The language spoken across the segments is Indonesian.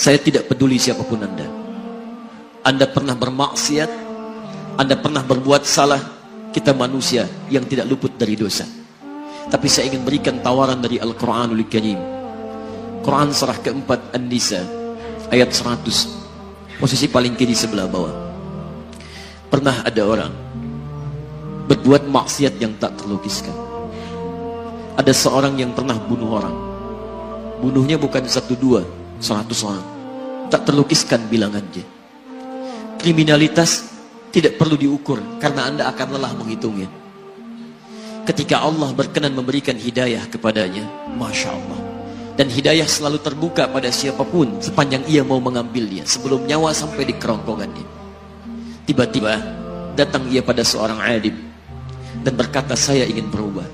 Saya tidak peduli siapapun Anda. Anda pernah bermaksiat, Anda pernah berbuat salah. Kita manusia yang tidak luput dari dosa. Tapi saya ingin berikan tawaran dari Al-Quranul Karim. Quran surah keempat An-Nisa ayat 100, posisi paling kiri sebelah bawah. Pernah ada orang berbuat maksiat yang tak terlukiskan. Ada seorang yang pernah bunuh orang. Bunuhnya bukan 1, 2, 100 orang. Tak terlukiskan bilangannya. Kriminalitas tidak perlu diukur karena Anda akan lelah menghitungnya. Ketika Allah berkenan memberikan hidayah kepadanya, Masya Allah. Dan hidayah selalu terbuka pada siapapun sepanjang ia mau mengambilnya sebelum nyawa sampai di kerongkongannya. Tiba-tiba datang ia pada seorang alim dan berkata, saya ingin berubah.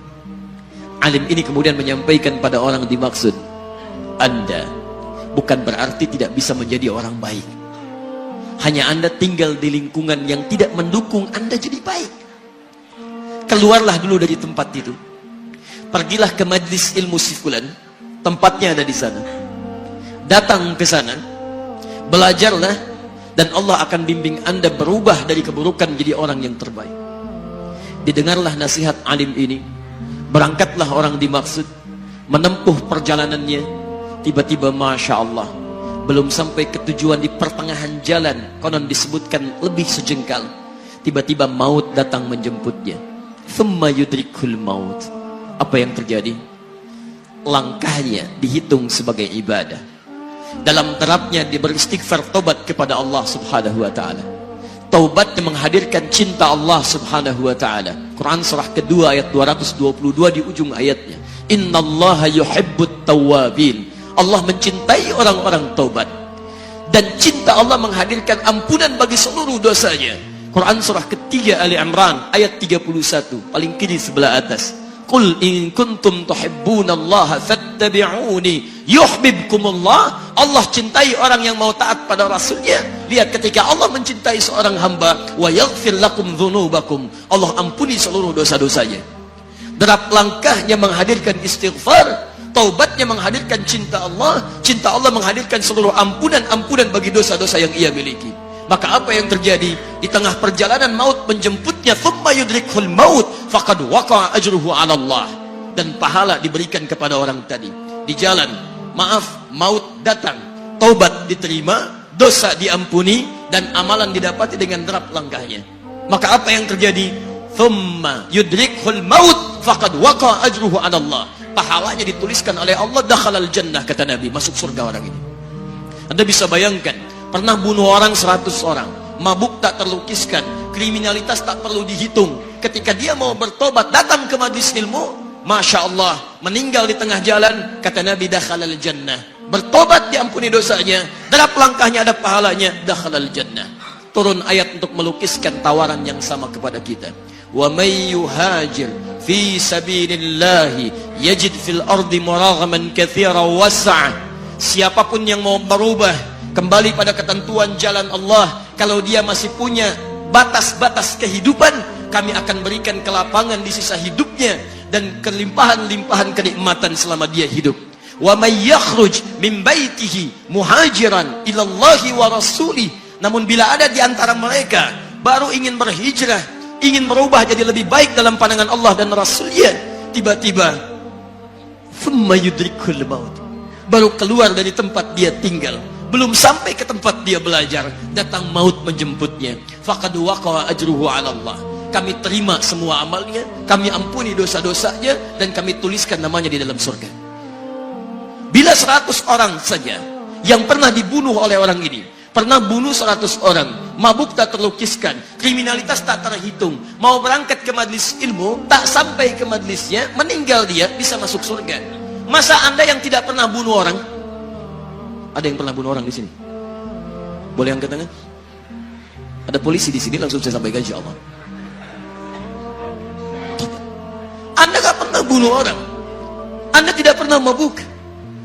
Alim ini kemudian menyampaikan pada orang dimaksud, Anda bukan berarti tidak bisa menjadi orang baik. Hanya Anda tinggal di lingkungan yang tidak mendukung Anda jadi baik. Keluarlah dulu dari tempat itu. Pergilah ke majlis ilmu sifulan, tempatnya ada di sana. Datang ke sana, belajarlah, dan Allah akan bimbing Anda berubah dari keburukan menjadi orang yang terbaik. Didengarlah nasihat alim ini. Berangkatlah orang dimaksud, menempuh perjalanannya. Tiba-tiba Masya Allah, belum sampai ke tujuan, di pertengahan jalan, konon disebutkan lebih sejengkal, tiba-tiba maut datang menjemputnya. Thumma yudrikul maut. Apa yang terjadi? Langkahnya dihitung sebagai ibadah. Dalam terapnya dia beristighfar, tobat kepada Allah subhanahu wa ta'ala. Taubatnya menghadirkan cinta Allah subhanahu wa ta'ala. Quran surah kedua ayat 222 di ujung ayatnya. Innallaha yuhibbut tawwabin. Allah mencintai orang-orang taubat. Dan cinta Allah menghadirkan ampunan bagi seluruh dosanya. Quran surah ketiga Ali Imran ayat 31, paling kiri sebelah atas. Qul in kuntum tuhibbunallaha fattabi'uni yuhibbukumullah. Allah cintai orang yang mau taat pada Rasulnya. Lihat, ketika Allah mencintai seorang hamba, wa yaghfir lakum dzunubakum, Allah ampuni seluruh dosa-dosanya. Derap langkahnya menghadirkan istighfar, taubatnya menghadirkan cinta Allah menghadirkan seluruh ampunan bagi dosa-dosa yang ia miliki. Maka apa yang terjadi? Di tengah perjalanan maut menjemputnya, thumma yudrikhul maut faqad waqa'a ajruhu 'ala Allah. Dan pahala diberikan kepada orang tadi. Di jalan, maaf, maut datang, taubat diterima, dosa diampuni, dan amalan didapati dengan derap langkahnya. Maka apa yang terjadi? Thumma yudrikhul maut faqad waqa'a ajruhu 'ala Allah. Pahalanya dituliskan oleh Allah, dakhalal jannah, kata Nabi, masuk surga orang ini. Anda bisa bayangkan, pernah bunuh orang 100 orang, mabuk tak terlukiskan, kriminalitas tak perlu dihitung. Ketika dia mau bertobat, datang ke majlis ilmu, Masya Allah, meninggal di tengah jalan, kata Nabi, dakhalal jannah. Bertobat diampuni dosanya, derap langkahnya ada pahalanya, dakhalal jannah. Turun ayat untuk melukiskan tawaran yang sama kepada kita. Wa may yuhajir fi sabilillahi yajid fil ardi muraghaman katsiran was'a. Siapapun yang mau berubah kembali pada ketentuan jalan Allah, kalau dia masih punya batas-batas kehidupan, kami akan berikan kelapangan di sisa hidupnya dan kelimpahan-limpahan kenikmatan selama dia hidup. Wa may yakhruj min baitihi muhajiran ila Allahi wa rasulih. Namun bila ada di antara mereka baru ingin berhijrah, ingin berubah jadi lebih baik dalam pandangan Allah dan Rasulnya, tiba-tiba thumma yudrikul maut, baru keluar dari tempat dia tinggal, belum sampai ke tempat dia belajar, datang maut menjemputnya, faqad waqa'a ajruhu 'ala Allah. Kami terima semua amalnya, kami ampuni dosa-dosanya, dan kami tuliskan namanya di dalam surga. Bila 100 orang saja yang pernah dibunuh oleh orang ini, pernah bunuh 100 orang, mabuk tak terlukiskan, kriminalitas tak terhitung, mau berangkat ke majlis ilmu, tak sampai ke majlisnya, meninggal dia, bisa masuk surga. Masa Anda yang tidak pernah bunuh orang? Ada yang pernah bunuh orang di sini? Boleh angkat tangan? Ada polisi di sini, langsung saya sampaikan insyaallah. Anda gak pernah bunuh orang, Anda tidak pernah mabuk,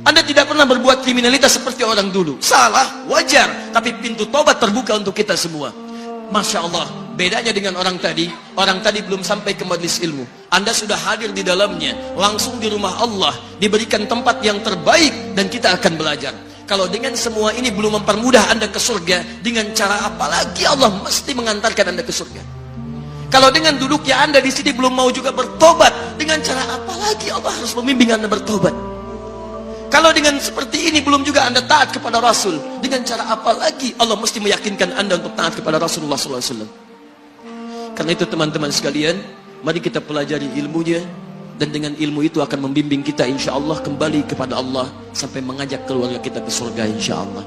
Anda tidak pernah berbuat kriminalitas seperti orang dulu. Salah, wajar, tapi pintu tobat terbuka untuk kita semua. Masya Allah, bedanya dengan orang tadi belum sampai ke majlis ilmu, Anda sudah hadir di dalamnya, langsung di rumah Allah, diberikan tempat yang terbaik, dan kita akan belajar. Kalau dengan semua ini belum mempermudah Anda ke surga, dengan cara apa lagi Allah mesti mengantarkan Anda ke surga? Kalau dengan duduknya Anda di sini belum mau juga bertobat, dengan cara apa lagi Allah harus membimbing Anda bertobat? Kalau dengan seperti ini belum juga Anda taat kepada Rasul, dengan cara apa lagi Allah mesti meyakinkan Anda untuk taat kepada Rasulullah SAW? Karena itu teman-teman sekalian, mari kita pelajari ilmunya, dan dengan ilmu itu akan membimbing kita insya Allah kembali kepada Allah sampai mengajak keluarga kita ke surga insya Allah.